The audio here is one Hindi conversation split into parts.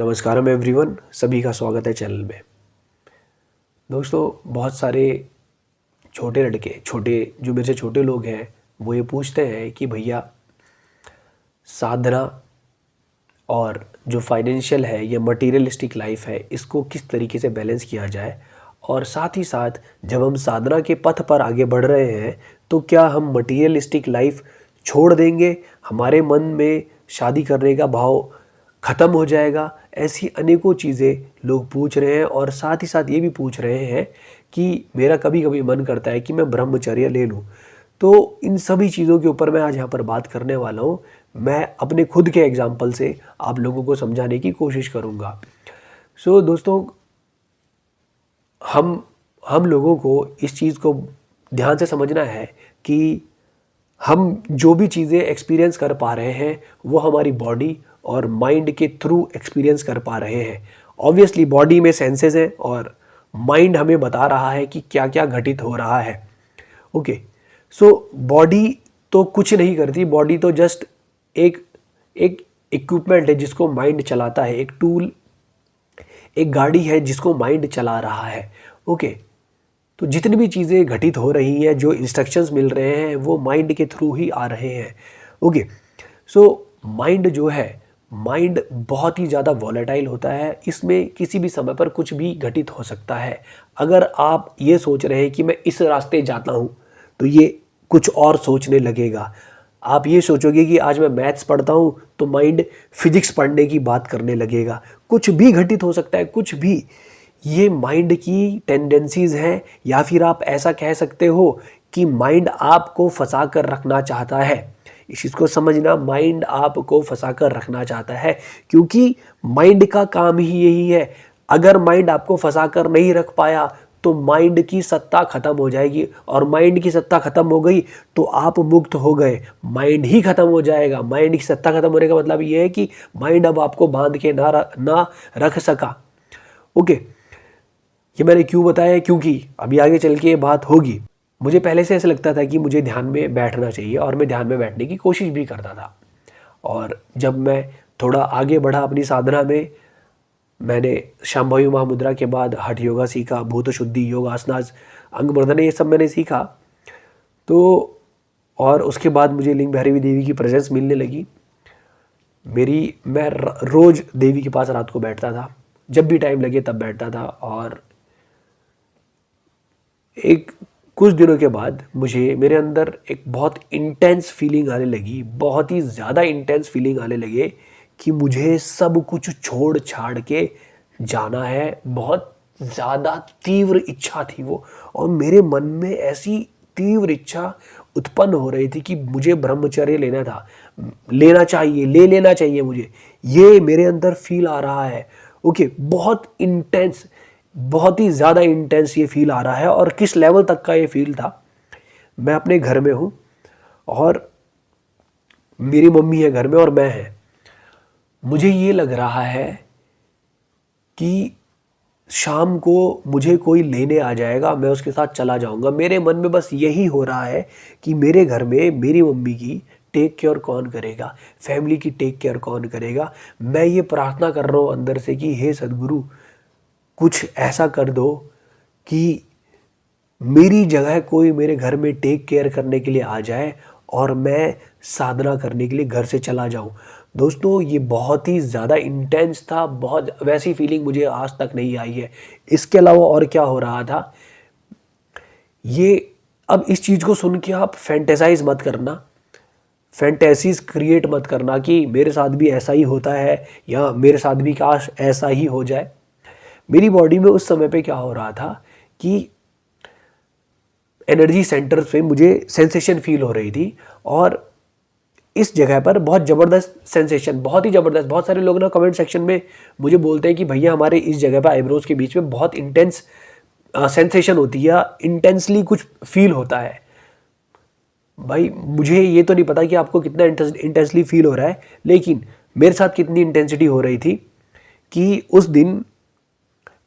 नमस्कारम एवरीवन, सभी का स्वागत है चैनल में। दोस्तों, बहुत सारे छोटे लड़के छोटे जो मेरे से छोटे लोग हैं वो ये पूछते हैं कि भैया साधना और जो फाइनेंशियल है या मटेरियलिस्टिक लाइफ है इसको किस तरीके से बैलेंस किया जाए। और साथ ही साथ जब हम साधना के पथ पर आगे बढ़ रहे हैं तो क्या हम मटेरियलिस्टिक लाइफ छोड़ देंगे, हमारे मन में शादी करने का भाव ख़त्म हो जाएगा। ऐसी अनेकों चीज़ें लोग पूछ रहे हैं और साथ ही साथ ये भी पूछ रहे हैं कि मेरा कभी कभी मन करता है कि मैं ब्रह्मचर्य ले लूँ। तो इन सभी चीज़ों के ऊपर मैं आज यहाँ पर बात करने वाला हूँ। मैं अपने खुद के एग्जाम्पल से आप लोगों को समझाने की कोशिश करूँगा। दोस्तों, हम लोगों को इस चीज़ को ध्यान से समझना है कि हम जो भी चीज़ें एक्सपीरियंस कर पा रहे हैं वो हमारी बॉडी और माइंड के थ्रू एक्सपीरियंस कर पा रहे हैं। ऑब्वियसली बॉडी में सेंसेस हैं और माइंड हमें बता रहा है कि क्या क्या घटित हो रहा है। ओके, बॉडी तो कुछ नहीं करती, बॉडी तो जस्ट एक एक इक्विपमेंट है जिसको माइंड चलाता है, एक टूल, एक गाड़ी है जिसको माइंड चला रहा है। ओके, तो जितनी भी चीज़ें घटित हो रही हैं, जो इंस्ट्रक्शंस मिल रहे हैं वो माइंड के थ्रू ही आ रहे हैं। ओके, माइंड जो है, माइंड बहुत ही ज़्यादा वॉलेटाइल होता है। इसमें किसी भी समय पर कुछ भी घटित हो सकता है। अगर आप ये सोच रहे हैं कि मैं इस रास्ते जाता हूँ तो ये कुछ और सोचने लगेगा। आप ये सोचोगे कि आज मैं मैथ्स पढ़ता हूँ तो माइंड फिजिक्स पढ़ने की बात करने लगेगा। कुछ भी घटित हो सकता है, कुछ भी। ये माइंड की टेंडेंसीज हैं, या फिर आप ऐसा कह सकते हो कि माइंड आपको फंसा कर रखना चाहता है। इस चीज़ को समझना, माइंड आपको फंसा कर रखना चाहता है क्योंकि माइंड का काम ही यही है। अगर माइंड आपको फंसा कर नहीं रख पाया तो माइंड की सत्ता खत्म हो जाएगी, और माइंड की सत्ता खत्म हो गई तो आप मुक्त हो गए। माइंड ही खत्म हो जाएगा। माइंड की सत्ता खत्म होने का मतलब ये है कि माइंड अब आपको बांध के ना रख सका। ओके, ये मैंने क्यों बताया? क्योंकि अभी आगे चल के ये बात होगी। मुझे पहले से ऐसा लगता था कि मुझे ध्यान में बैठना चाहिए और मैं ध्यान में बैठने की कोशिश भी करता था। और जब मैं थोड़ा आगे बढ़ा अपनी साधना में, मैंने शांभवी महामुद्रा के बाद हठ योगा सीखा, भूत शुद्धि योग, आसनास, अंग वर्धन, ये सब मैंने सीखा। तो और उसके बाद मुझे लिंग भैरवी देवी की प्रेजेंस मिलने लगी। मैं रोज़ देवी के पास रात को बैठता था, जब भी टाइम लगे तब बैठता था। और एक कुछ दिनों के बाद मुझे मेरे अंदर एक बहुत इंटेंस फीलिंग आने लगी, बहुत ही ज़्यादा इंटेंस फीलिंग आने लगे कि मुझे सब कुछ छोड़ छाड़ के जाना है। बहुत ज़्यादा तीव्र इच्छा थी वो, और मेरे मन में ऐसी तीव्र इच्छा उत्पन्न हो रही थी कि मुझे ब्रह्मचर्य लेना चाहिए, ले लेना चाहिए मुझे। ये मेरे अंदर फील आ रहा है। ओके, बहुत इंटेंस, बहुत ही ज़्यादा इंटेंस ये फील आ रहा है। और किस लेवल तक का ये फील था, मैं अपने घर में हूँ और मेरी मम्मी है घर में और मैं है। मुझे ये लग रहा है कि शाम को मुझे कोई लेने आ जाएगा, मैं उसके साथ चला जाऊंगा। मेरे मन में बस यही हो रहा है कि मेरे घर में मेरी मम्मी की टेक केयर कौन करेगा, फैमिली की टेक केयर कौन करेगा। मैं ये प्रार्थना कर रहा हूँ अंदर से कि हे सद्गुरु, कुछ ऐसा कर दो कि मेरी जगह कोई मेरे घर में टेक केयर करने के लिए आ जाए और मैं साधना करने के लिए घर से चला जाऊं। दोस्तों, ये बहुत ही ज़्यादा इंटेंस था। बहुत वैसी फीलिंग मुझे आज तक नहीं आई है। इसके अलावा और क्या हो रहा था, ये अब इस चीज़ को सुन के आप फैंटेसाइज मत करना, फैंटेसीज क्रिएट मत करना कि मेरे साथ भी ऐसा ही होता है या मेरे साथ भी काश ऐसा ही हो जाए। मेरी बॉडी में उस समय पे क्या हो रहा था कि एनर्जी सेंटर पे मुझे सेंसेशन फील हो रही थी, और इस जगह पर बहुत ज़बरदस्त सेंसेशन, बहुत ही ज़बरदस्त। बहुत सारे लोग ना कमेंट सेक्शन में मुझे बोलते हैं कि भैया हमारे इस जगह पर आईब्रोज के बीच में बहुत इंटेंस सेंसेशन होती है, इंटेंसली कुछ फील होता है। भाई, मुझे ये तो नहीं पता कि आपको कितना इंटेंसली फील हो रहा है, लेकिन मेरे साथ कितनी इंटेंसिटी हो रही थी कि उस दिन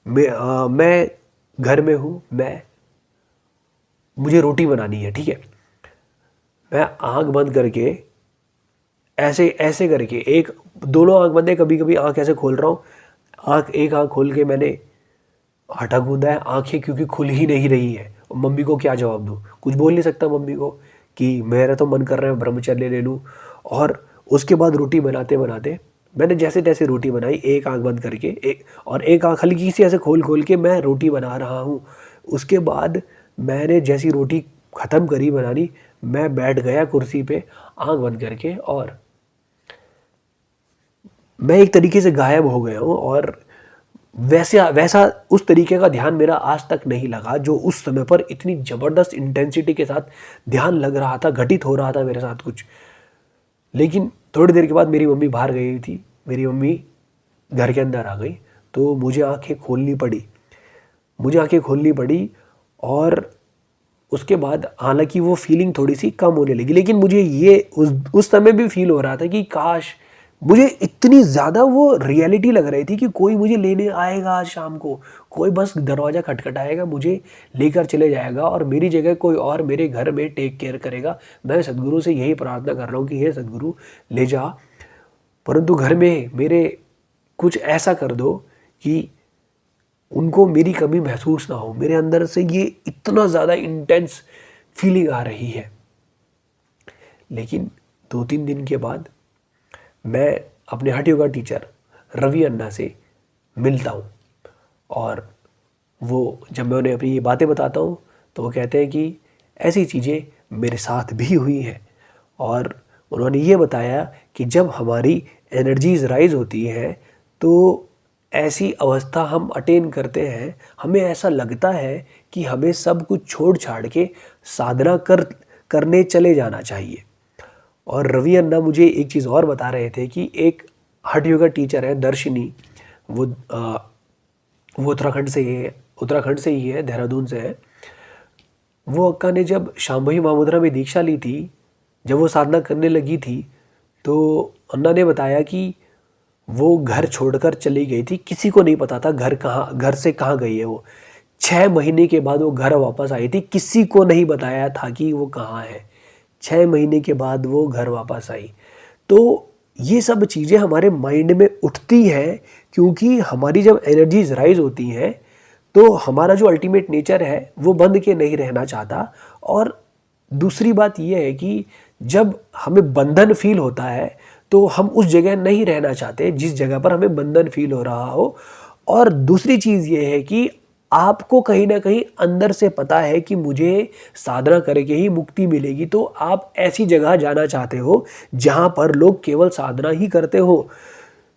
मैं घर में हूँ, मुझे रोटी बनानी है, ठीक है। मैं आंख बंद करके ऐसे ऐसे करके, एक दोनों आंख बंद है, कभी कभी आंख ऐसे खोल रहा हूँ, आँख एक आँख खोल के मैंने आटा गूंदा है, आंखें क्योंकि खुल ही नहीं रही है। मम्मी को क्या जवाब दूँ, कुछ बोल नहीं सकता मम्मी को कि मेरा तो मन कर रहा है ब्रह्मचर्य ले लूँ। और उसके बाद रोटी बनाते बनाते मैंने जैसे तैसे रोटी बनाई, एक आंख बंद करके, एक आंख हल्की सी ऐसे खोल खोल के मैं रोटी बना रहा हूँ। उसके बाद मैंने जैसी रोटी ख़त्म करी बनानी, मैं बैठ गया कुर्सी पे आंख बंद करके, और मैं एक तरीके से गायब हो गया हूँ। और वैसा वैसा उस तरीके का ध्यान मेरा आज तक नहीं लगा जो उस समय पर इतनी ज़बरदस्त इंटेंसिटी के साथ ध्यान लग रहा था, घटित हो रहा था मेरे साथ कुछ। लेकिन थोड़ी देर के बाद मेरी मम्मी बाहर गई थी, मेरी मम्मी घर के अंदर आ गई, तो मुझे आंखें खोलनी पड़ी। और उसके बाद हालांकि वो फीलिंग थोड़ी सी कम होने लगी, लेकिन मुझे ये उस समय भी फील हो रहा था कि काश, मुझे इतनी ज़्यादा वो रियलिटी लग रही थी कि कोई मुझे लेने आएगा आज शाम को, कोई बस दरवाज़ा खटखटाएगा, मुझे लेकर चले जाएगा और मेरी जगह कोई और मेरे घर में टेक केयर करेगा। मैं सदगुरु से यही प्रार्थना कर रहा हूँ कि हे सदगुरु ले जा, परंतु घर में मेरे कुछ ऐसा कर दो कि उनको मेरी कमी महसूस ना हो। मेरे अंदर से ये इतना ज़्यादा इंटेंस फीलिंग आ रही है। लेकिन 2-3 दिन के बाद मैं अपने हठ योगा टीचर रवि अन्ना से मिलता हूँ, और वो जब मैं उन्हें अपनी ये बातें बताता हूँ तो वो कहते हैं कि ऐसी चीज़ें मेरे साथ भी हुई हैं। और उन्होंने ये बताया कि जब हमारी एनर्जीज राइज होती हैं तो ऐसी अवस्था हम अटेन करते हैं, हमें ऐसा लगता है कि हमें सब कुछ छोड़ छाड़ के साधना करने चले जाना चाहिए। और रवि अन्ना मुझे एक चीज़ और बता रहे थे कि एक हठ योगा टीचर है दर्शिनी, वो उत्तराखंड से ही है, देहरादून से है। वो अक्का ने जब शांभवी महामुद्रा में दीक्षा ली थी, जब वो साधना करने लगी थी, तो अन्ना ने बताया कि वो घर छोड़कर चली गई थी, किसी को नहीं पता था घर से कहाँ गई है वो। 6 महीने के बाद वो घर वापस आई थी, किसी को नहीं बताया था कि वो कहाँ है। 6 महीने के बाद वो घर वापस आई। तो ये सब चीज़ें हमारे माइंड में उठती हैं, क्योंकि हमारी जब एनर्जीज राइज होती हैं तो हमारा जो अल्टीमेट नेचर है वो बंद के नहीं रहना चाहता। और दूसरी बात यह है कि जब हमें बंधन फील होता है तो हम उस जगह नहीं रहना चाहते जिस जगह पर हमें बंधन फील हो रहा हो। और दूसरी चीज़ ये है कि आपको कहीं ना कहीं अंदर से पता है कि मुझे साधना करके ही मुक्ति मिलेगी, तो आप ऐसी जगह जाना चाहते हो जहाँ पर लोग केवल साधना ही करते हो।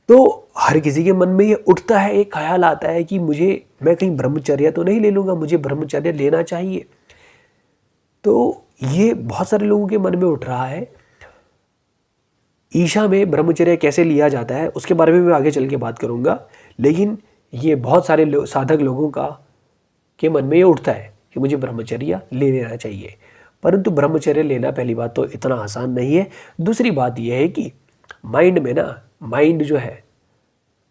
तो हर किसी के मन में ये उठता है, एक ख्याल आता है कि मैं कहीं ब्रह्मचर्य तो नहीं ले लूँगा, मुझे ब्रह्मचर्य लेना चाहिए। तो ये बहुत सारे लोगों के मन में उठ रहा है। ईशा में ब्रह्मचर्य कैसे लिया जाता है उसके बारे में मैं आगे चल के बात करूँगा, लेकिन ये बहुत सारे साधक लोगों के मन में ये उठता है कि मुझे ब्रह्मचर्य ले लेना चाहिए। परंतु ब्रह्मचर्य लेना पहली बात तो इतना आसान नहीं है। दूसरी बात यह है कि माइंड जो है,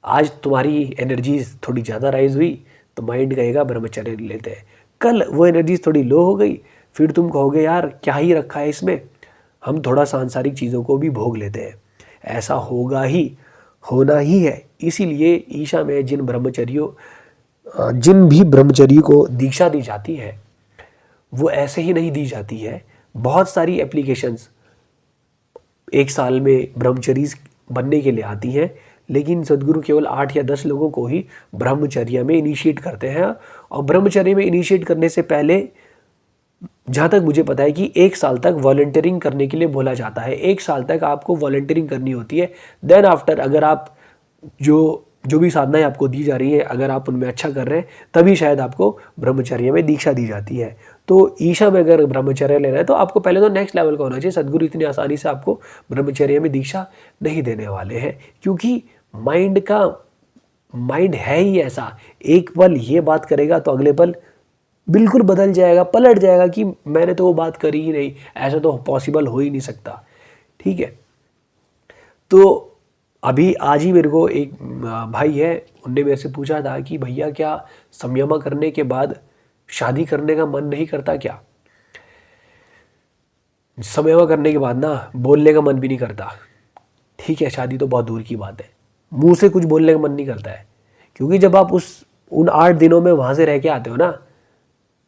आज तुम्हारी एनर्जीज थोड़ी ज़्यादा राइज हुई तो माइंड कहेगा ब्रह्मचर्य लेते हैं। कल वो एनर्जीज थोड़ी लो हो गई, फिर तुम कहोगे यार क्या ही रखा है इसमें, हम थोड़ा सांसारिक चीज़ों को भी भोग लेते हैं। ऐसा होना ही है। इसीलिए ईशा में जिन भी ब्रह्मचर्य को दीक्षा दी जाती है वो ऐसे ही नहीं दी जाती है। बहुत सारी एप्लीकेशंस एक साल में ब्रह्मचर्य बनने के लिए आती हैं, लेकिन सदगुरु केवल 8 या 10 लोगों को ही ब्रह्मचर्य में इनिशिएट करते हैं। और ब्रह्मचर्य में इनिशिएट करने से पहले जहाँ तक मुझे पता है कि 1 साल तक वॉलंटियरिंग करने के लिए बोला जाता है। 1 साल तक आपको वॉलंटियरिंग करनी होती है। देन आफ्टर अगर आप जो भी साधनाएं आपको दी जा रही है, अगर आप उनमें अच्छा कर रहे हैं, तभी शायद आपको ब्रह्मचर्य में दीक्षा दी जाती है। तो ईशा में अगर ब्रह्मचर्य लेना है तो आपको पहले तो नेक्स्ट लेवल का होना चाहिए। सदगुरु इतनी आसानी से आपको ब्रह्मचर्य में दीक्षा नहीं देने वाले हैं, क्योंकि माइंड है ही ऐसा, एक पल ये बात करेगा तो अगले पल बिल्कुल बदल जाएगा, पलट जाएगा कि मैंने तो वो बात करी ही नहीं, ऐसा तो पॉसिबल हो ही नहीं सकता। ठीक है। तो अभी आज ही मेरे को एक भाई है, उनने मेरे से पूछा था कि भैया क्या संयमा करने के बाद शादी करने का मन नहीं करता क्या? संयमा करने के बाद ना बोलने का मन भी नहीं करता। ठीक है, शादी तो बहुत दूर की बात है, मुंह से कुछ बोलने का मन नहीं करता है, क्योंकि जब आप उन 8 दिनों में वहाँ से रह के आते हो ना,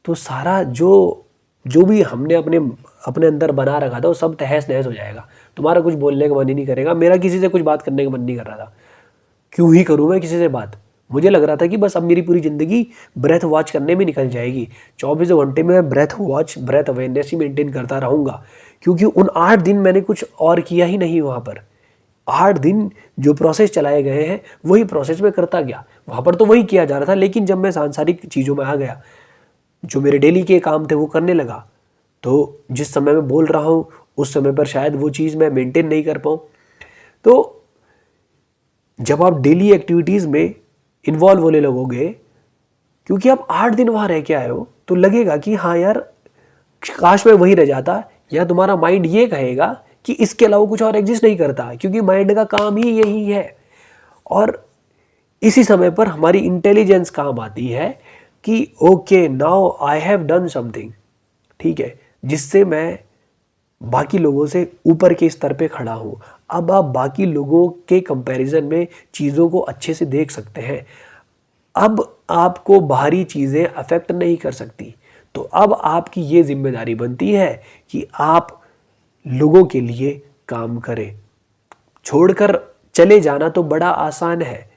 तो सारा जो भी हमने अपने अंदर बना रखा था वो सब तहस नहस हो जाएगा। तुम्हारा कुछ बोलने का मन ही नहीं करेगा। मेरा किसी से कुछ बात करने का मन नहीं कर रहा था। क्यों ही करूँ मैं किसी से बात। मुझे लग रहा था कि बस अब मेरी पूरी ज़िंदगी ब्रेथ वॉच करने में निकल जाएगी। 24 घंटे में ब्रेथ वॉच, ब्रेथ अवेयरनेस ही मेंटेन करता रहूँगा, क्योंकि उन 8 दिन मैंने कुछ और किया ही नहीं वहाँ पर। 8 दिन जो प्रोसेस चलाए गए हैं वही प्रोसेस में करता गया। वहाँ पर तो वही किया जा रहा था, लेकिन जब मैं सांसारिक चीज़ों में आ गया, जो मेरे डेली के काम थे वो करने लगा, तो जिस समय मैं बोल रहा हूँ उस समय पर शायद वो चीज़ मैं मेंटेन नहीं कर पाऊँ। तो जब आप डेली एक्टिविटीज़ में इन्वॉल्व होने लगोगे, क्योंकि आप 8 दिन वहाँ रह के आए हो, तो लगेगा कि हाँ यार, काश मैं वहीं रह जाता। या तुम्हारा माइंड ये कहेगा कि इसके अलावा कुछ और एग्जिस्ट नहीं करता, क्योंकि माइंड का काम ही यही है। और इसी समय पर हमारी इंटेलिजेंस काम आती है कि okay, now I have done something, ठीक है, जिससे मैं बाकी लोगों से ऊपर के स्तर पे खड़ा हूँ। अब आप बाकी लोगों के कंपैरिजन में चीज़ों को अच्छे से देख सकते हैं। अब आपको बाहरी चीज़ें अफेक्ट नहीं कर सकती। तो अब आपकी ये जिम्मेदारी बनती है कि आप लोगों के लिए काम करें। छोड़कर चले जाना तो बड़ा आसान है,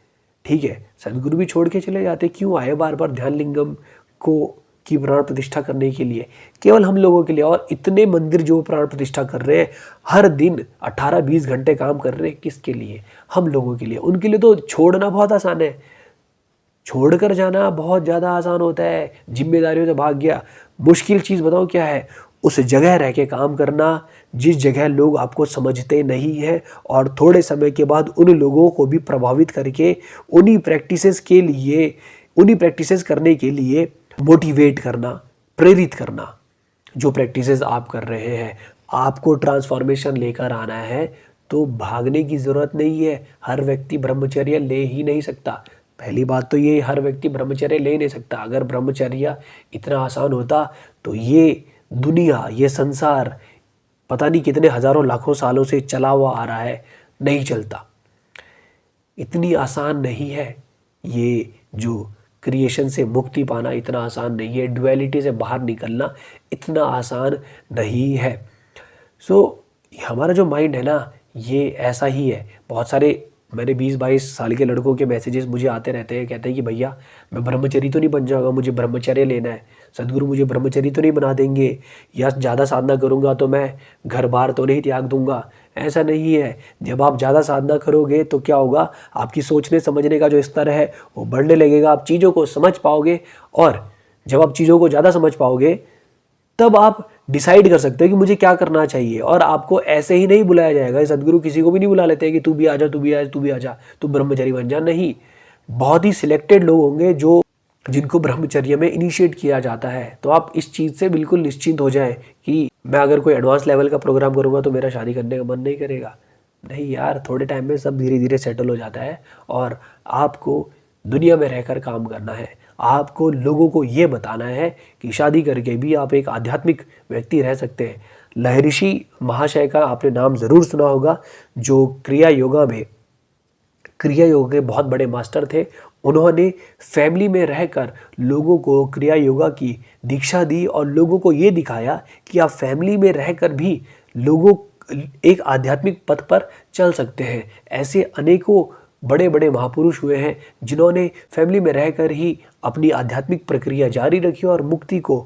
ठीक है, सदगुरु भी छोड़ के चले जाते, क्यों आए बार बार ध्यान लिंगम को की प्राण प्रतिष्ठा करने के लिए, केवल हम लोगों के लिए। और इतने मंदिर जो प्राण प्रतिष्ठा कर रहे हैं, हर दिन 18-20 घंटे काम कर रहे हैं, किसके लिए? हम लोगों के लिए। उनके लिए तो छोड़ना बहुत आसान है, छोड़कर जाना बहुत ज़्यादा आसान होता है। जिम्मेदारियों से भाग गया। मुश्किल चीज़ बताओ क्या है? उस जगह रह के काम करना जिस जगह लोग आपको समझते नहीं है, और थोड़े समय के बाद उन लोगों को भी प्रभावित करके उन्हीं प्रैक्टिसेस करने के लिए मोटिवेट करना, प्रेरित करना। जो प्रैक्टिसेस आप कर रहे हैं, आपको ट्रांसफॉर्मेशन लेकर आना है, तो भागने की ज़रूरत नहीं है। हर व्यक्ति ब्रह्मचर्य ले ही नहीं सकता। पहली बात तो ये, हर व्यक्ति ब्रह्मचर्य ले नहीं सकता। अगर ब्रह्मचर्य इतना आसान होता तो ये दुनिया, ये संसार पता नहीं कितने हज़ारों लाखों सालों से चला हुआ आ रहा है, नहीं चलता। इतनी आसान नहीं है। ये जो क्रिएशन से मुक्ति पाना इतना आसान नहीं है। ड्युअलिटी से बाहर निकलना इतना आसान नहीं है। हमारा जो माइंड है ना, ये ऐसा ही है। बहुत सारे मैंने 20-22 साल के लड़कों के मैसेजेस मुझे आते रहते हैं, कहते हैं कि भैया मैं ब्रह्मचारी तो नहीं बन जाऊँगा, मुझे ब्रह्मचर्य लेना है, सदगुरु मुझे ब्रह्मचारी तो नहीं बना देंगे, या ज़्यादा साधना करूँगा तो मैं घर बार तो नहीं त्याग दूँगा। ऐसा नहीं है। जब आप ज़्यादा साधना करोगे तो क्या होगा, आपकी सोचने समझने का जो स्तर है वो बढ़ने लगेगा, आप चीज़ों को समझ पाओगे। और जब आप चीज़ों को ज़्यादा समझ पाओगे, तब आप डिसाइड कर सकते हो कि मुझे क्या करना चाहिए। और आपको ऐसे ही नहीं बुलाया जाएगा। सदगुरु किसी को भी नहीं बुला लेते हैं कि तू भी आ जा, तू भी आ, तू भी आ जा, तू ब्रह्मचारी बन जा। नहीं, बहुत ही सिलेक्टेड लोग होंगे जिनको ब्रह्मचर्य में इनिशिएट किया जाता है। तो आप इस चीज़ से बिल्कुल निश्चिंत हो जाएं कि मैं अगर कोई एडवांस लेवल का प्रोग्राम करूँगा तो मेरा शादी करने का मन नहीं करेगा। नहीं यार, थोड़े टाइम में सब धीरे धीरे सेटल हो जाता है। और आपको दुनिया में रहकर काम करना है। आपको लोगों को ये बताना है कि शादी करके भी आप एक आध्यात्मिक व्यक्ति रह सकते हैं। लहरिषि महाशय का आपने नाम ज़रूर सुना होगा, जो क्रिया योगा के बहुत बड़े मास्टर थे। उन्होंने फैमिली में रहकर लोगों को क्रिया योगा की दीक्षा दी और लोगों को ये दिखाया कि आप फैमिली में रहकर भी लोगों एक आध्यात्मिक पथ पर चल सकते हैं। ऐसे अनेकों बड़े बड़े महापुरुष हुए हैं जिन्होंने फैमिली में रहकर ही अपनी आध्यात्मिक प्रक्रिया जारी रखी और मुक्ति को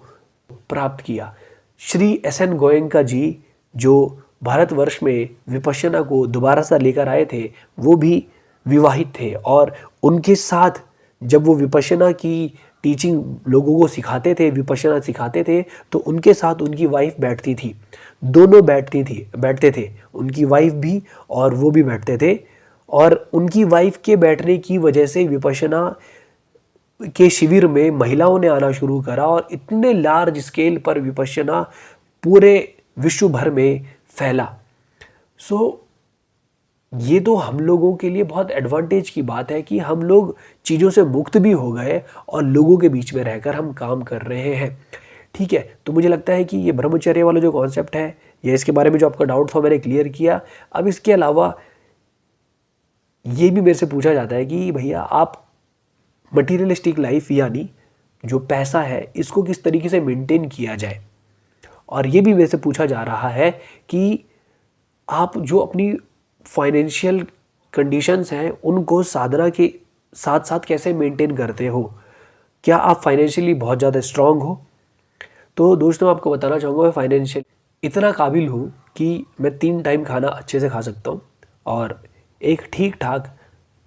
प्राप्त किया। श्री एस.एन. गोयंका जी, जो भारतवर्ष में विपश्यना को दोबारा से लेकर आए थे, वो भी विवाहित थे। और उनके साथ जब वो विपश्यना की टीचिंग लोगों को सिखाते थे, विपश्यना सिखाते थे, तो उनके साथ उनकी वाइफ बैठती थी। दोनों बैठते थे, उनकी वाइफ भी और वो भी बैठते थे। और उनकी वाइफ के बैठने की वजह से विपश्यना के शिविर में महिलाओं ने आना शुरू करा और इतने लार्ज स्केल पर विपश्यना पूरे विश्व भर में फैला। ये तो हम लोगों के लिए बहुत एडवांटेज की बात है कि हम लोग चीज़ों से मुक्त भी हो गए और लोगों के बीच में रहकर हम काम कर रहे हैं। ठीक है, तो मुझे लगता है कि ये ब्रह्मचर्य वाला जो कॉन्सेप्ट है, या इसके बारे में जो आपका डाउट था मैंने क्लियर किया। अब इसके अलावा ये भी मेरे से पूछा जाता है कि भैया आप मटीरियलिस्टिक लाइफ यानी जो पैसा है इसको किस तरीके से मेंटेन किया जाए। और ये भी वैसे पूछा जा रहा है कि आप जो अपनी फाइनेंशियल कंडीशंस हैं उनको साधना के साथ साथ कैसे मेंटेन करते हो, क्या आप फाइनेंशियली बहुत ज़्यादा स्ट्रांग हो। तो दोस्तों आपको बताना चाहूँगा मैं फाइनेंशियल इतना काबिल हूँ कि मैं 3 टाइम खाना अच्छे से खा सकता हूँ और एक ठीक ठाक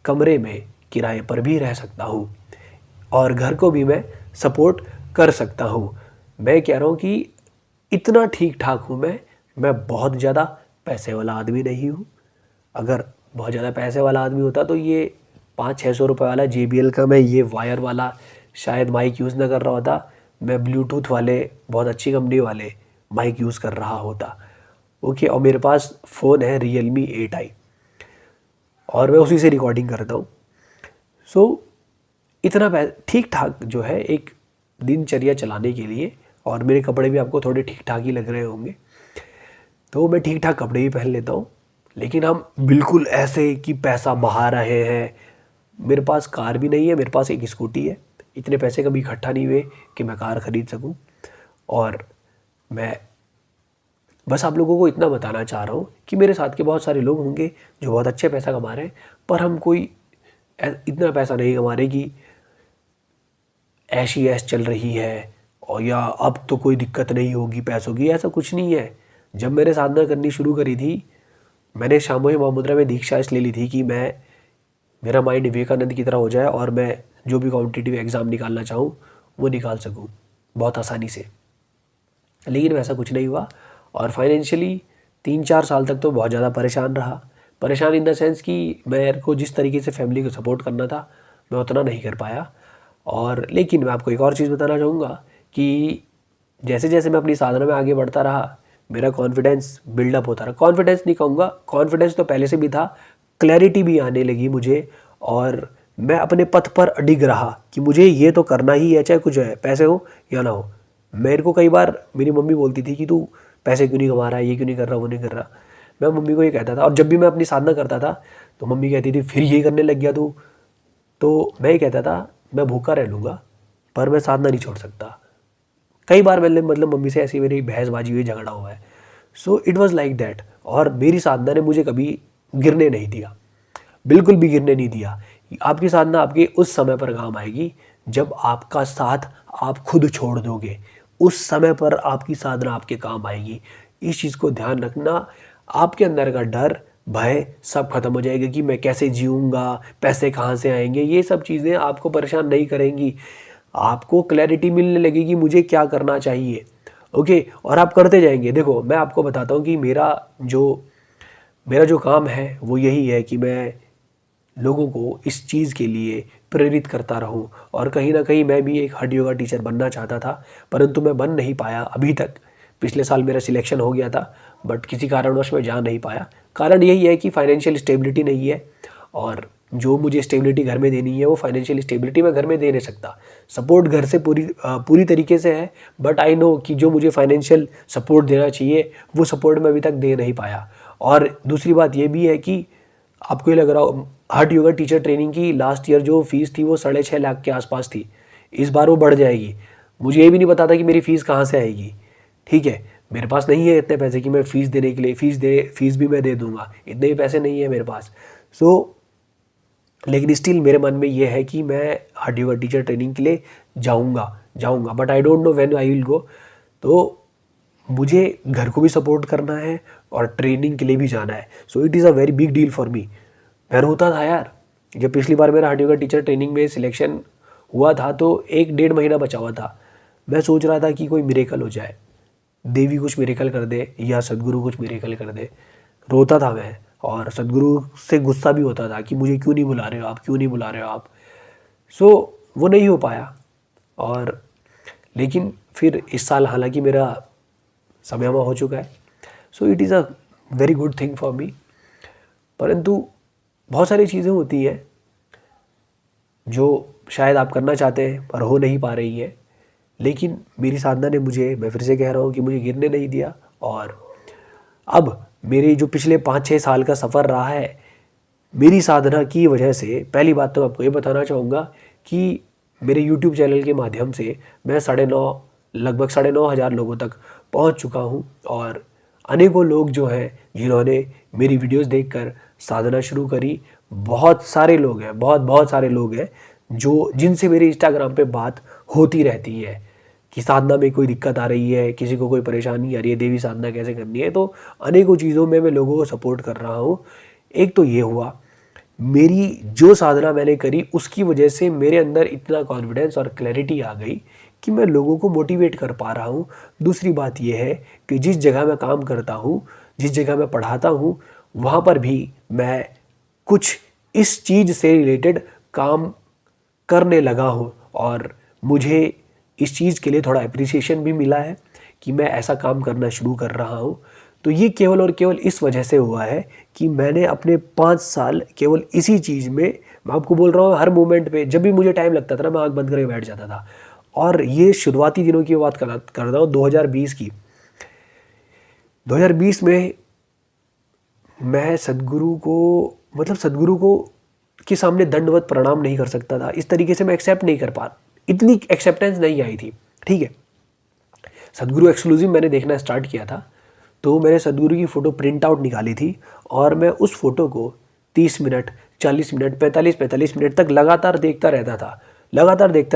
कमरे में किराए पर भी रह सकता हूँ और घर को भी मैं सपोर्ट कर सकता हूँ। मैं कह रहा हूँ कि इतना ठीक ठाक हूँ मैं बहुत ज़्यादा पैसे वाला आदमी नहीं हूँ। अगर बहुत ज़्यादा पैसे वाला आदमी होता तो ये 500-600 रुपये वाला JBL का मैं ये वायर वाला शायद माइक यूज़ ना कर रहा होता, मैं ब्लूटूथ वाले बहुत अच्छी कंपनी वाले माइक यूज़ कर रहा होता। ओके, और मेरे पास फ़ोन है Realme 8i और मैं उसी से रिकॉर्डिंग करता हूँ। सो इतना ठीक ठाक जो है एक दिनचर्या चलाने के लिए, और मेरे कपड़े भी आपको थोड़े ठीक ठाक ही लग रहे होंगे, तो मैं ठीक ठाक कपड़े भी पहन लेता हूँ। लेकिन हम बिल्कुल ऐसे कि पैसा बहा रहे हैं, मेरे पास कार भी नहीं है, मेरे पास एक स्कूटी है, इतने पैसे कभी इकट्ठा नहीं हुए कि मैं कार ख़रीद सकूँ। और मैं बस आप लोगों को इतना बताना चाह रहा हूँ कि मेरे साथ के बहुत सारे लोग होंगे जो बहुत अच्छे पैसा कमा रहे हैं, पर हम कोई इतना पैसा नहीं कमा रहे कि ऐशी ऐश चल रही है और या अब तो कोई दिक्कत नहीं होगी पैसों की, ऐसा कुछ नहीं है। जब मैंने साधना करनी शुरू करी थी, मैंने शामोही महामुद्रा में दीक्षा इस ले ली थी कि मेरा माइंड विवेकानंद की तरह हो जाए और मैं जो भी कॉम्पिटिटिव एग्ज़ाम निकालना चाहूँ वो निकाल सकूँ बहुत आसानी से। लेकिन वैसा कुछ नहीं हुआ और फाइनेंशियली 3-4 साल तक तो बहुत ज़्यादा परेशान रहा। परेशान इन द सेंस कि मेरे को जिस तरीके से फैमिली को सपोर्ट करना था मैं उतना नहीं कर पाया। और लेकिन मैं आपको एक और चीज़ बताना चाहूँगा कि जैसे जैसे मैं अपनी साधना में आगे बढ़ता रहा, मेरा कॉन्फिडेंस बिल्डअप होता रहा। कॉन्फिडेंस नहीं कहूँगा, कॉन्फिडेंस तो पहले से भी था, क्लैरिटी भी आने लगी मुझे और मैं अपने पथ पर अडिग रहा कि मुझे ये तो करना ही है, चाहे कुछ है, पैसे हो या ना हो। मेरे को कई बार मेरी मम्मी बोलती थी कि तू पैसे क्यों नहीं कमा रहा है, ये क्यों नहीं कर रहा, वो नहीं कर रहा। मैं मम्मी को ये कहता था और जब भी मैं अपनी साधना करता था तो मम्मी कहती थी फिर ये करने लग गया तू। तो मैं ये कहता था मैं भूखा रह लूँगा पर मैं साधना नहीं छोड़ सकता। कई बार मैंने मतलब मम्मी से ऐसी मेरी बहसबाजी हुई, झगड़ा हुआ है। So it was like that. और मेरी साधना ने मुझे कभी गिरने नहीं दिया, बिल्कुल भी गिरने नहीं दिया। आपकी साधना आपके उस समय पर काम आएगी जब आपका साथ आप खुद छोड़ दोगे, उस समय पर आपकी साधना आपके काम आएगी। इस चीज़ को ध्यान रखना। आपके अंदर का डर भय सब खत्म हो जाएगा कि मैं कैसे जीऊँगा, पैसे कहाँ से आएंगे, ये सब चीज़ें आपको परेशान नहीं करेंगी। आपको क्लैरिटी मिलने लगेगी मुझे क्या करना चाहिए। ओके, और आप करते जाएंगे। देखो मैं आपको बताता हूँ कि मेरा जो काम है वो यही है कि मैं लोगों को इस चीज़ के लिए प्रेरित करता रहूं। और कहीं ना कहीं मैं भी एक हठ योगा टीचर बनना चाहता था परंतु मैं बन नहीं पाया अभी तक। पिछले साल मेरा सिलेक्शन हो गया था बट किसी कारणवश मैं जा नहीं पाया। कारण यही है कि फाइनेंशियल स्टेबिलिटी नहीं है और जो मुझे स्टेबिलिटी घर में देनी है वो फाइनेंशियल स्टेबिलिटी मैं घर में दे नहीं सकता। सपोर्ट घर से पूरी तरीके से है बट आई नो कि जो मुझे फाइनेंशियल सपोर्ट देना चाहिए वो सपोर्ट मैं अभी तक दे नहीं पाया। और दूसरी बात ये भी है कि आपको ये लग रहा हो हठ योगा टीचर ट्रेनिंग की लास्ट ईयर जो फीस थी वो 6.5 लाख के आसपास थी। इस बार वो बढ़ जाएगी। मुझे ये भी नहीं पता था कि मेरी फ़ीस कहाँ से आएगी। ठीक है, मेरे पास नहीं है इतने पैसे कि मैं फ़ीस देने के लिए फ़ीस भी मैं दे दूँगा, इतने भी पैसे नहीं है मेरे पास। लेकिन स्टिल मेरे मन में ये है कि मैं हठ योगा टीचर ट्रेनिंग के लिए जाऊँगा but I don't know when I will go. तो मुझे घर को भी सपोर्ट करना है और ट्रेनिंग के लिए भी जाना है। So it is a very big deal for me. मैं रोता था यार जब पिछली बार मेरा हठ योगा टीचर ट्रेनिंग में सिलेक्शन हुआ था तो 1-1.5 महीना बचा हुआ था। मैं सोच रहा था कि कोई मिरेकल हो जाए, देवी कुछ मिरेकल कर दे या सदगुरु कुछ मिरेकल कर दे। रोता था मैं और सदगुरु से गुस्सा भी होता था कि मुझे क्यों नहीं बुला रहे हो आप, क्यों नहीं बुला रहे हो आप। सो वो नहीं हो पाया। और लेकिन फिर इस साल हालांकि मेरा समयमा हो चुका है। So it is a very good thing for me. परंतु बहुत सारी चीज़ें होती हैं जो शायद आप करना चाहते हैं पर हो नहीं पा रही है। लेकिन मेरी साधना ने मुझे, मैं फिर से कह रहा हूँ कि मुझे गिरने नहीं दिया। और अब मेरे जो पिछले 5-6 साल का सफ़र रहा है मेरी साधना की वजह से, पहली बात तो आपको ये बताना चाहूँगा कि मेरे यूट्यूब चैनल के माध्यम से मैं लगभग 9,500 लोगों तक पहुंच चुका हूं और अनेकों लोग जो हैं जिन्होंने मेरी वीडियोस देखकर साधना शुरू करी, बहुत सारे लोग हैं, बहुत सारे लोग हैं जो जिनसे मेरी इंस्टाग्राम पे बात होती रहती है कि साधना में कोई दिक्कत आ रही है, किसी को कोई परेशानी आ रही है, देवी साधना कैसे करनी है। तो अनेकों चीज़ों में मैं लोगों को सपोर्ट कर रहा हूँ। एक तो ये हुआ, मेरी जो साधना मैंने करी उसकी वजह से मेरे अंदर इतना कॉन्फिडेंस और क्लैरिटी आ गई कि मैं लोगों को मोटिवेट कर पा रहा हूँ। दूसरी बात यह है कि जिस जगह मैं काम करता हूँ, जिस जगह मैं पढ़ाता हूँ, वहाँ पर भी मैं कुछ इस चीज़ से रिलेटेड काम करने लगा हूँ और मुझे इस चीज़ के लिए थोड़ा अप्रिसिएशन भी मिला है कि मैं ऐसा काम करना शुरू कर रहा हूँ। तो ये केवल और केवल इस वजह से हुआ है कि मैंने अपने 5 साल केवल इसी चीज़ में, मैं आपको बोल रहा हूँ, हर मोमेंट पे जब भी मुझे टाइम लगता था ना, मैं आँख बंद करके बैठ जाता था। और ये शुरुआती दिनों की बात कर रहा हूँ, 2020 की। 2020 में मैं सदगुरु को के सामने दंडवत प्रणाम नहीं कर सकता था। इस तरीके से मैं एक्सेप्ट नहीं कर पा, इतनी एक्सेप्टेंस नहीं आई थी। ठीक है, सदगुरु एक्सक्लूसिव मैंने देखना स्टार्ट किया था, तो मैंने सदगुरु की फ़ोटो प्रिंट आउट निकाली थी और मैं उस फ़ोटो को 30 मिनट, 40 मिनट, 45 मिनट तक लगातार देखता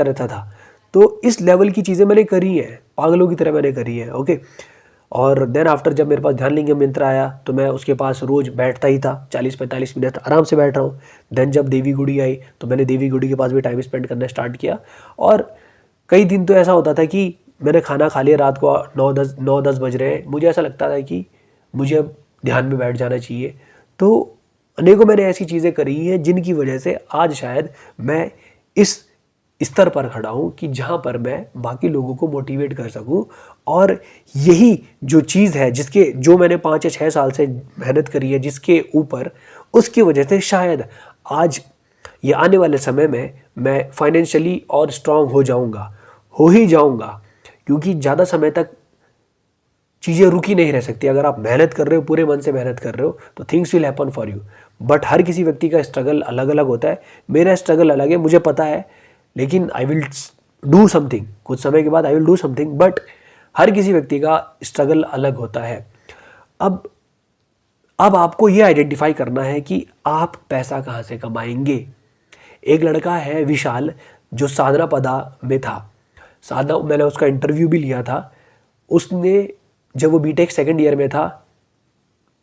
रहता था। तो इस लेवल की चीज़ें मैंने करी हैं, पागलों की तरह मैंने करी है। ओके, और देन आफ्टर जब मेरे पास ध्यान लिंगम यंत्र आया तो मैं उसके पास रोज़ बैठता ही था, 40-45 मिनट आराम से बैठ रहा हूँ। देन जब देवी गुड़ी आई तो मैंने देवी गुड़ी के पास भी टाइम स्पेंड करना स्टार्ट किया। और कई दिन तो ऐसा होता था कि मैंने खाना खा लिया, रात को 9-10 बज रहे हैं, मुझे ऐसा लगता था कि मुझे अब ध्यान में बैठ जाना चाहिए। तो अनेकों मैंने ऐसी चीज़ें करी हैं जिनकी वजह से आज शायद मैं इस स्तर पर खड़ा हूँ कि जहाँ पर मैं बाकी लोगों को मोटिवेट कर सकूँ। और यही जो चीज़ है जो मैंने 5 या 6 साल से मेहनत करी है जिसके ऊपर, उसकी वजह से शायद आज ये आने वाले समय में मैं फाइनेंशियली और स्ट्रांग हो ही जाऊँगा, क्योंकि ज़्यादा समय तक चीज़ें रुकी नहीं रह सकती। अगर आप मेहनत कर रहे हो, पूरे मन से मेहनत कर रहे हो, तो things will happen for you. But हर किसी व्यक्ति का स्ट्रगल अलग अलग होता है। मेरा स्ट्रगल अलग है, मुझे पता है, लेकिन आई विल डू समथिंग। कुछ समय के बाद I will do something, but हर किसी व्यक्ति का स्ट्रगल अलग होता है। अब आपको ये आइडेंटिफाई करना है कि आप पैसा कहाँ से कमाएंगे। एक लड़का है विशाल, जो साधना पदा में था। साधना, मैंने उसका इंटरव्यू भी लिया था। उसने जब वो बीटेक सेकंड ईयर में था,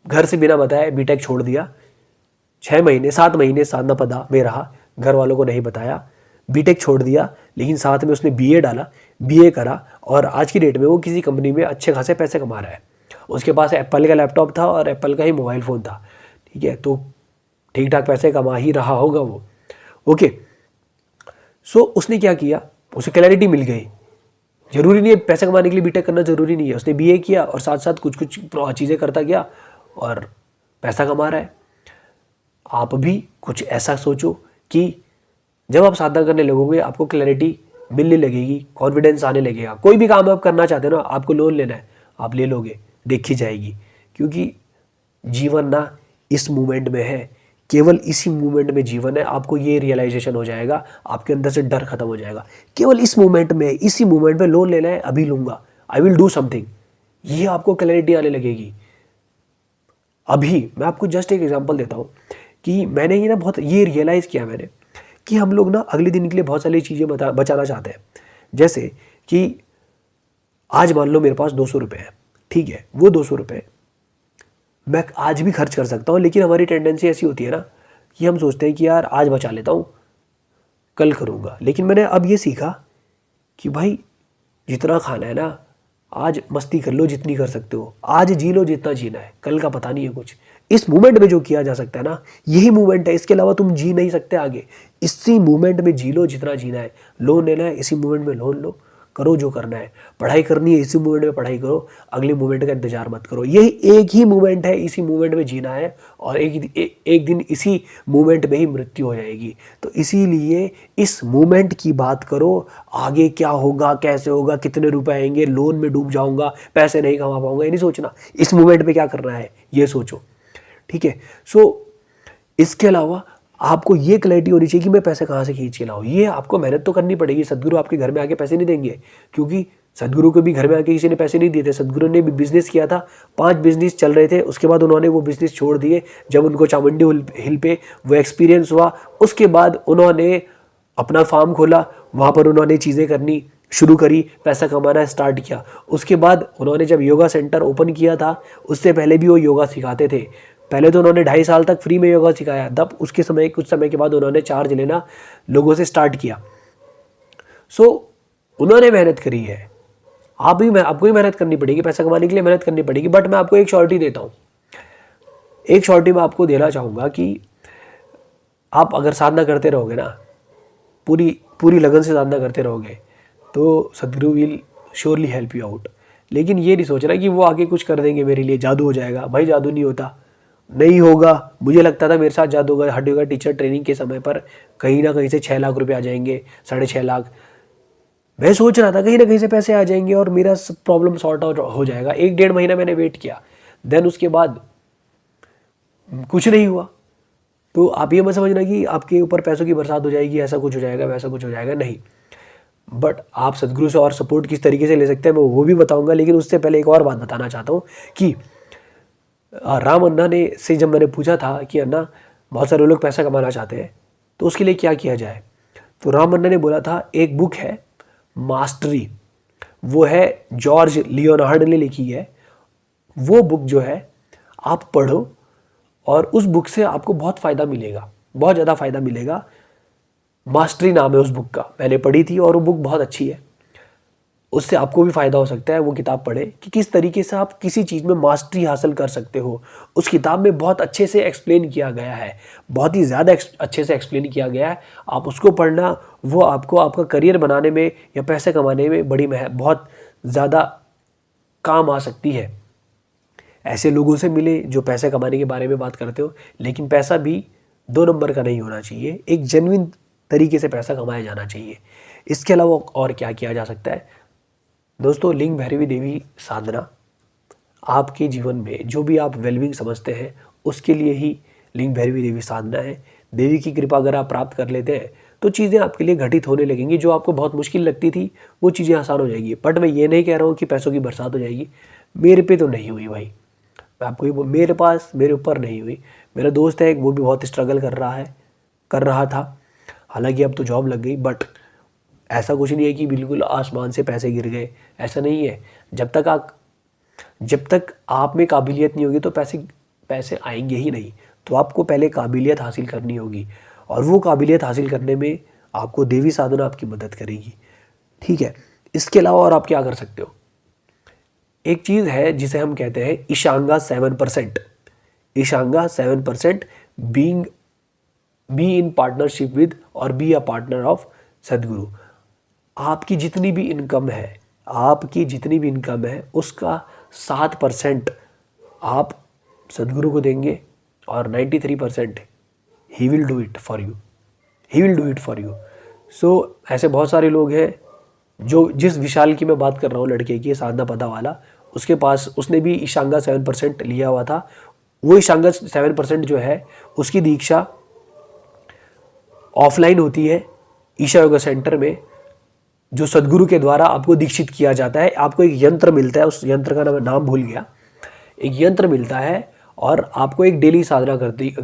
घर से बिना बताए बीटेक छोड़ दिया। 7 महीने साधना पदा में रहा, घर वालों को नहीं बताया, बीटेक छोड़ दिया। लेकिन साथ में उसने बीए डाला, बीए करा और आज की डेट में वो किसी कंपनी में अच्छे खासे पैसे कमा रहा है। उसके पास एप्पल का लैपटॉप था और एप्पल का ही मोबाइल फ़ोन था। ठीक है, तो ठीक ठाक पैसे कमा ही रहा होगा वो। ओके, सो उसने क्या किया, उसे क्लैरिटी मिल गई। जरूरी नहीं है पैसे कमाने के लिए बीटेक करना, जरूरी नहीं है। उसने बीए किया और साथ साथ कुछ चीज़ें करता गया और पैसा कमा रहा है। आप भी कुछ ऐसा सोचो कि जब आप साधना करने लगोगे आपको क्लैरिटी मिलने लगेगी, कॉन्फिडेंस आने लगेगा। कोई भी काम आप करना चाहते हो ना, आपको लोन लेना है, आप ले लोगे, देखी जाएगी। क्योंकि जीवन ना इस मूवमेंट में है, केवल इसी मूवमेंट में जीवन है। आपको ये रियलाइजेशन हो जाएगा, आपके अंदर से डर खत्म हो जाएगा। केवल इस मूवमेंट में, इसी मूवमेंट में लोन लेना है, अभी लूँगा, आई विल डू समथिंग, ये आपको क्लैरिटी आने लगेगी। अभी मैं आपको जस्ट एक एग्जांपल देता हूँ कि मैंने ये ना बहुत ये रियलाइज़ किया मैंने कि हम लोग ना अगले दिन के लिए बहुत सारी चीज़ें बचाना चाहते हैं। जैसे कि आज मान लो मेरे पास 200 रुपये है, ठीक है, वो 200 रुपये मैं आज भी खर्च कर सकता हूँ। लेकिन हमारी टेंडेंसी ऐसी होती है ना कि हम सोचते हैं कि यार आज बचा लेता हूँ, कल करूँगा। लेकिन मैंने अब ये सीखा कि भाई जितना खाना है ना, आज मस्ती कर लो जितनी कर सकते हो, आज जी लो जितना जीना है, कल का पता नहीं है कुछ। इस मूवमेंट में जो किया जा सकता है ना, यही मूवमेंट है, इसके अलावा तुम जी नहीं सकते आगे। इसी मूवमेंट में जी लो जितना जीना है। लोन लेना है, इसी मूवमेंट में लोन लो, करो जो करना है। पढ़ाई करनी है, इसी मूवमेंट में पढ़ाई करो, अगले मूवमेंट का इंतजार मत करो। यही एक ही मूवमेंट है, इसी मूवमेंट में जीना है और एक दिन इसी मूवमेंट में ही मृत्यु हो जाएगी। तो इसीलिए इस मूवमेंट की बात करो, आगे क्या होगा, कैसे होगा, कितने रुपए आएंगे, लोन में डूब जाऊंगा, पैसे नहीं कमा पाऊंगा, ये नहीं सोचना। इस मूवमेंट में क्या करना है ये सोचो, ठीक है। सो इसके अलावा आपको ये क्लैरिटी होनी चाहिए कि मैं पैसे कहाँ से खींच के लाऊं। ये आपको मेहनत तो करनी पड़ेगी। सदगुरु आपके घर में आके पैसे नहीं देंगे, क्योंकि सदगुरु को भी घर में आके किसी ने पैसे नहीं दिए थे। सदगुरु ने भी बिजनेस किया था, 5 बिजनेस चल रहे थे, उसके बाद उन्होंने वो बिजनेस छोड़ दिए। जब उनको चामुंडी हिल पे वो एक्सपीरियंस हुआ, उसके बाद उन्होंने अपना फार्म खोला, वहाँ पर उन्होंने चीज़ें करनी शुरू करी, पैसा कमाना स्टार्ट किया। उसके बाद उन्होंने जब योगा सेंटर ओपन किया था, उससे पहले भी वो योगा सिखाते थे। पहले तो उन्होंने 2.5 साल तक फ्री में योगा सिखाया, तब उसके समय कुछ समय के बाद उन्होंने चार्ज लेना लोगों से स्टार्ट किया। सो उन्होंने मेहनत करी है, आपको भी मेहनत करनी पड़ेगी, पैसा कमाने के लिए मेहनत करनी पड़ेगी। बट मैं आपको एक श्योरिटी देता हूँ, एक श्योरिटी मैं आपको देना चाहूँगा कि आप अगर साधना करते रहोगे ना, पूरी लगन से साधना करते रहोगे, तो सदगुरु will surely help you out. लेकिन ये नहीं सोच रहा कि वो आगे कुछ कर देंगे मेरे लिए, जादू हो जाएगा। भाई जादू नहीं होता, नहीं होगा। मुझे लगता था मेरे साथ जादू होगा, हट योगा टीचर ट्रेनिंग के समय पर कहीं ना कहीं से 6 लाख रुपए आ जाएंगे, 6.5 लाख। मैं सोच रहा था कहीं ना कहीं से पैसे आ जाएंगे और मेरा प्रॉब्लम सॉर्ट आउट हो जाएगा। 1-1.5 महीना मैंने वेट किया, देन उसके बाद कुछ नहीं हुआ। तो आप ये मत समझना कि आपके ऊपर पैसों की बरसात हो जाएगी, ऐसा कुछ हो जाएगा, वैसा कुछ हो जाएगा, नहीं। बट आप सदगुरु से और सपोर्ट किस तरीके से ले सकते हैं मैं वो भी बताऊंगा। लेकिन उससे पहले एक और बात बताना चाहता हूँ कि राम अन्ना ने से जब मैंने पूछा था कि अन्ना बहुत सारे लोग पैसा कमाना चाहते हैं तो उसके लिए क्या किया जाए, तो राम अन्ना ने बोला था एक बुक है मास्टरी, वो है जॉर्ज लियोनार्ड ने लिखी है। वो बुक जो है आप पढ़ो और उस बुक से आपको बहुत फ़ायदा मिलेगा, बहुत ज़्यादा फ़ायदा मिलेगा। मास्टरी नाम है उस बुक का, मैंने पढ़ी थी और वो बुक बहुत अच्छी है। उससे आपको भी फ़ायदा हो सकता है वो किताब पढ़े कि किस तरीके से आप किसी चीज़ में मास्टरी हासिल कर सकते हो। उस किताब में बहुत अच्छे से एक्सप्लेन किया गया है, बहुत ही ज़्यादा अच्छे से एक्सप्लेन किया गया है। आप उसको पढ़ना, वो आपको आपका करियर बनाने में या पैसे कमाने में बहुत ज़्यादा काम आ सकती है। ऐसे लोगों से मिले जो पैसे कमाने के बारे में बात करते हो, लेकिन पैसा भी 2 नंबर का नहीं होना चाहिए, एक जेन्युइन तरीके से पैसा कमाया जाना चाहिए। इसके अलावा और क्या किया जा सकता है दोस्तों, लिंग भैरवी देवी साधना आपके जीवन में जो भी आप वेलबींग समझते हैं उसके लिए ही लिंग भैरवी देवी साधना है। देवी की कृपा अगर आप प्राप्त कर लेते हैं तो चीज़ें आपके लिए घटित होने लगेंगी। जो आपको बहुत मुश्किल लगती थी वो चीज़ें आसान हो जाएगी। बट मैं ये नहीं कह रहा हूँ कि पैसों की बरसात हो जाएगी, मेरे पे तो नहीं हुई भाई। मैं आपको ये मेरे ऊपर नहीं हुई। मेरा दोस्त है एक, वो भी बहुत स्ट्रगल कर रहा था। हालांकि अब तो जॉब लग गई, बट ऐसा कुछ नहीं है कि बिल्कुल आसमान से पैसे गिर गए, ऐसा नहीं है। जब तक आप में काबिलियत नहीं होगी तो पैसे आएंगे ही नहीं। तो आपको पहले काबिलियत हासिल करनी होगी और वो काबिलियत हासिल करने में आपको देवी साधना आपकी मदद करेगी, ठीक है। इसके अलावा और आप क्या कर सकते हो, एक चीज़ है जिसे हम कहते हैं ईशांगा 7%। ईशांगा 7% being be in partnership with और बी अ पार्टनर ऑफ सदगुरु। आपकी जितनी भी इनकम है उसका 7% आप सदगुरु को देंगे और 93% he will do it for you. So ऐसे बहुत सारे लोग हैं जो, जिस विशाल की मैं बात कर रहा हूँ लड़के की, साधना पदा वाला, उसके पास उसने भी ईशांगा 7% लिया हुआ था। वो ईशांगा 7% जो है उसकी दीक्षा ऑफलाइन होती है ईशा योगा सेंटर में, जो सदगुरु के द्वारा आपको दीक्षित किया जाता है। आपको एक यंत्र मिलता है, उस यंत्र का नाम भूल गया, एक यंत्र मिलता है और आपको एक डेली साधना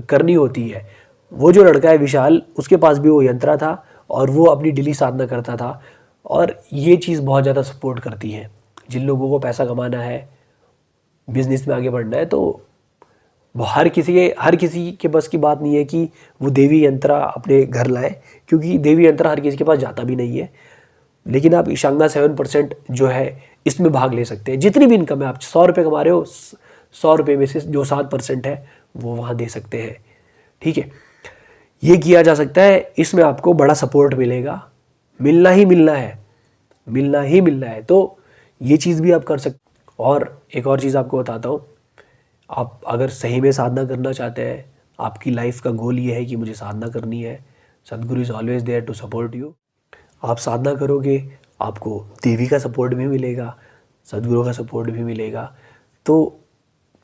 करनी होती है। वो जो लड़का है विशाल, उसके पास भी वो यंत्र था और वो अपनी डेली साधना करता था। और ये चीज़ बहुत ज़्यादा सपोर्ट करती है जिन लोगों को पैसा कमाना है, बिजनेस में आगे बढ़ना है। तो वो हर किसी के बस की बात नहीं है कि वो देवी यंत्र अपने घर लाए, क्योंकि देवी यंत्र हर किसी के पास जाता भी नहीं है। लेकिन आप ईशांगा 7% जो है इसमें भाग ले सकते हैं। जितनी भी इनकम है, आप 100 रुपये कमा रहे हो, 100 रुपये में से जो 7% है वो वहाँ दे सकते हैं, ठीक है। ये किया जा सकता है, इसमें आपको बड़ा सपोर्ट मिलेगा, मिलना ही मिलना है। तो ये चीज़ भी आप कर सकते। और एक और चीज़ आपको बताता हूँ, आप अगर सही में साधना करना चाहते हैं, आपकी लाइफ का गोल ये है कि मुझे साधना करनी है, Sadhguru is always there to support you. आप साधना करोगे, आपको देवी का सपोर्ट भी मिलेगा, सदगुरु का सपोर्ट भी मिलेगा। तो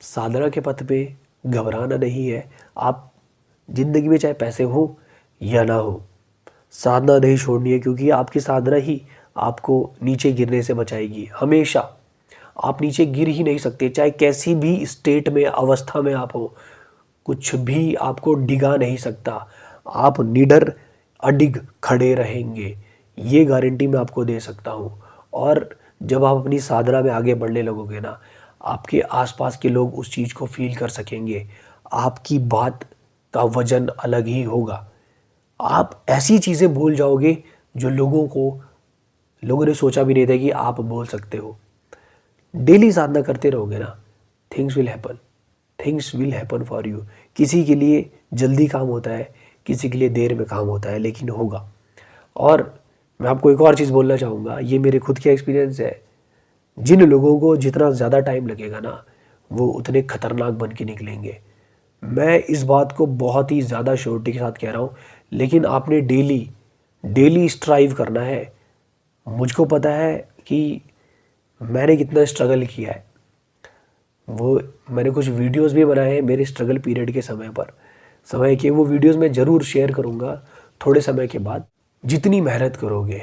साधना के पथ पे घबराना नहीं है। आप ज़िंदगी में चाहे पैसे हो या ना हो, साधना नहीं छोड़नी है, क्योंकि आपकी साधना ही आपको नीचे गिरने से बचाएगी। हमेशा आप नीचे गिर ही नहीं सकते, चाहे कैसी भी स्टेट में, अवस्था में आप हो, कुछ भी आपको डिगा नहीं सकता। आप निडर अडिग खड़े रहेंगे, ये गारंटी मैं आपको दे सकता हूँ। और जब आप अपनी साधना में आगे बढ़ने लगोगे ना, आपके आसपास के लोग उस चीज़ को फील कर सकेंगे। आपकी बात का वजन अलग ही होगा। आप ऐसी चीज़ें बोल जाओगे जो लोगों ने सोचा भी नहीं था कि आप बोल सकते हो। डेली साधना करते रहोगे ना, things will happen for you. किसी के लिए जल्दी काम होता है, किसी के लिए देर में काम होता है, लेकिन होगा। और मैं आपको एक और चीज़ बोलना चाहूँगा, ये मेरे खुद का एक्सपीरियंस है। जिन लोगों को जितना ज़्यादा टाइम लगेगा ना, वो उतने खतरनाक बन के निकलेंगे। मैं इस बात को बहुत ही ज़्यादा श्योरिटी के साथ कह रहा हूँ। लेकिन आपने डेली स्ट्राइव करना है। मुझको पता है कि मैंने कितना स्ट्रगल किया है। वो मैंने कुछ वीडियोस भी बनाए हैं मेरे स्ट्रगल पीरियड के समय के। वो वीडियोस मैं ज़रूर शेयर करूँगा थोड़े समय के बाद। जितनी मेहनत करोगे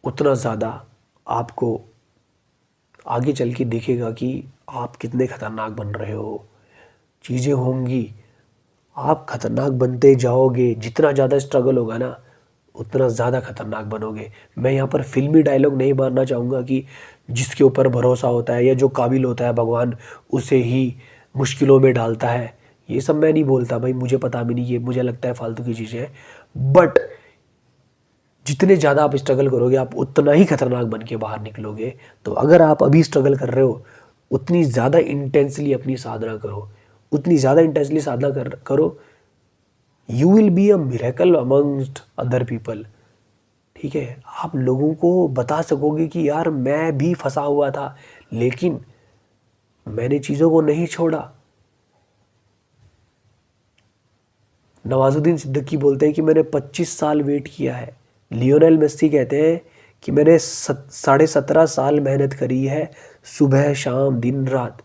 उतना ज़्यादा आपको आगे चल के दिखेगा कि आप कितने खतरनाक बन रहे हो। चीज़ें होंगी, आप खतरनाक बनते जाओगे। जितना ज़्यादा स्ट्रगल होगा ना, उतना ज़्यादा खतरनाक बनोगे। मैं यहाँ पर फिल्मी डायलॉग नहीं मारना चाहूँगा कि जिसके ऊपर भरोसा होता है या जो काबिल होता है भगवान उसे ही मुश्किलों में डालता है। ये सब मैं नहीं बोलता भाई, मुझे पता भी नहीं, ये मुझे लगता है फालतू की चीज़ें हैं। बट जितने ज़्यादा आप स्ट्रगल करोगे, आप उतना ही खतरनाक बन के बाहर निकलोगे। तो अगर आप अभी स्ट्रगल कर रहे हो, उतनी ज़्यादा इंटेंसली अपनी साधना करो, उतनी ज़्यादा इंटेंसली साधना करो। You will be a miracle amongst other people. ठीक है, आप लोगों को बता सकोगे कि यार मैं भी फंसा हुआ था, लेकिन मैंने चीज़ों को नहीं छोड़ा। नवाजुद्दीन सिद्दीकी बोलते हैं कि मैंने 25 साल वेट किया है। लियोनेल मेसी कहते हैं कि मैंने 17.5 साल मेहनत करी है, सुबह शाम दिन रात,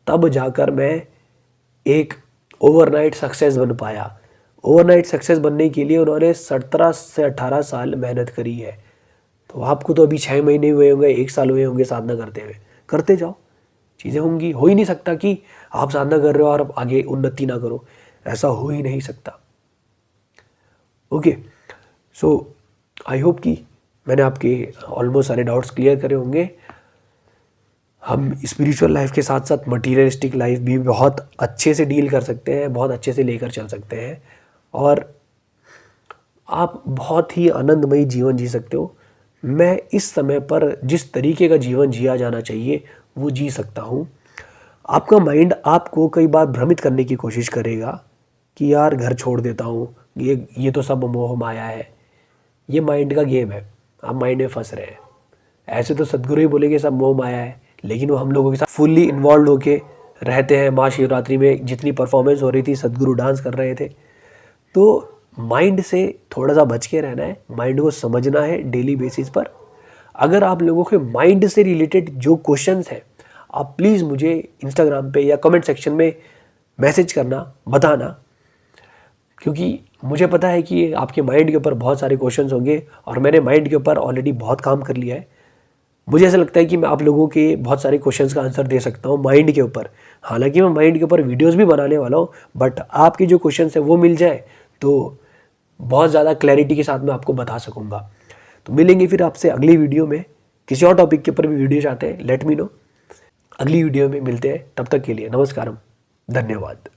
तब जाकर मैं एक ओवरनाइट सक्सेस बन पाया। ओवरनाइट सक्सेस बनने के लिए उन्होंने 17 से 18 साल मेहनत करी है। तो आपको तो अभी 6 महीने हुए होंगे, 1 साल हुए होंगे साधना करते हुए। करते जाओ, चीज़ें होंगी। हो ही नहीं सकता कि आप साधना कर रहे हो और आगे उन्नति ना करो, ऐसा हो ही नहीं सकता। ओके, सो आई होप कि मैंने आपके ऑलमोस्ट सारे डाउट्स क्लियर करे होंगे। हम स्पिरिचुअल लाइफ के साथ साथ मटीरियलिस्टिक लाइफ भी बहुत अच्छे से डील कर सकते हैं, बहुत अच्छे से लेकर चल सकते हैं, और आप बहुत ही आनंदमयी जीवन जी सकते हो। मैं इस समय पर जिस तरीके का जीवन जिया जाना चाहिए वो जी सकता हूँ। आपका माइंड आपको कई बार भ्रमित करने की कोशिश करेगा कि यार घर छोड़ देता हूँ, ये तो सब मोह माया है। ये माइंड का गेम है, आप माइंड में फंस रहे हैं। ऐसे तो सदगुरु ही बोलेंगे सब मोह माया है, लेकिन वो हम लोगों के साथ फुल्ली इन्वॉल्व होके रहते हैं। महाशिवरात्रि में जितनी परफॉर्मेंस हो रही थी, सदगुरु डांस कर रहे थे। तो माइंड से थोड़ा सा बच के रहना है, माइंड को समझना है डेली बेसिस पर। अगर आप लोगों के माइंड से रिलेटेड जो क्वेश्चंस हैं, आप प्लीज़ मुझे इंस्टाग्राम पे या कमेंट सेक्शन में मैसेज करना, बताना, क्योंकि मुझे पता है कि आपके माइंड के ऊपर बहुत सारे क्वेश्चंस होंगे और मैंने माइंड के ऊपर ऑलरेडी बहुत काम कर लिया है। मुझे ऐसा लगता है कि मैं आप लोगों के बहुत सारे क्वेश्चंस का आंसर दे सकता हूँ माइंड के ऊपर। हालांकि मैं माइंड के ऊपर वीडियोस भी बनाने वाला हूँ, बट आपके जो क्वेश्चंस है वो मिल जाए तो बहुत ज़्यादा क्लैरिटी के साथ मैं आपको बता सकूँगा। तो मिलेंगे फिर आपसे अगली वीडियो में। किसी और टॉपिक के ऊपर भी वीडियो चाहते हैं, लेट मी नो। अगली वीडियो में मिलते हैं, तब तक के लिए नमस्कारम, धन्यवाद।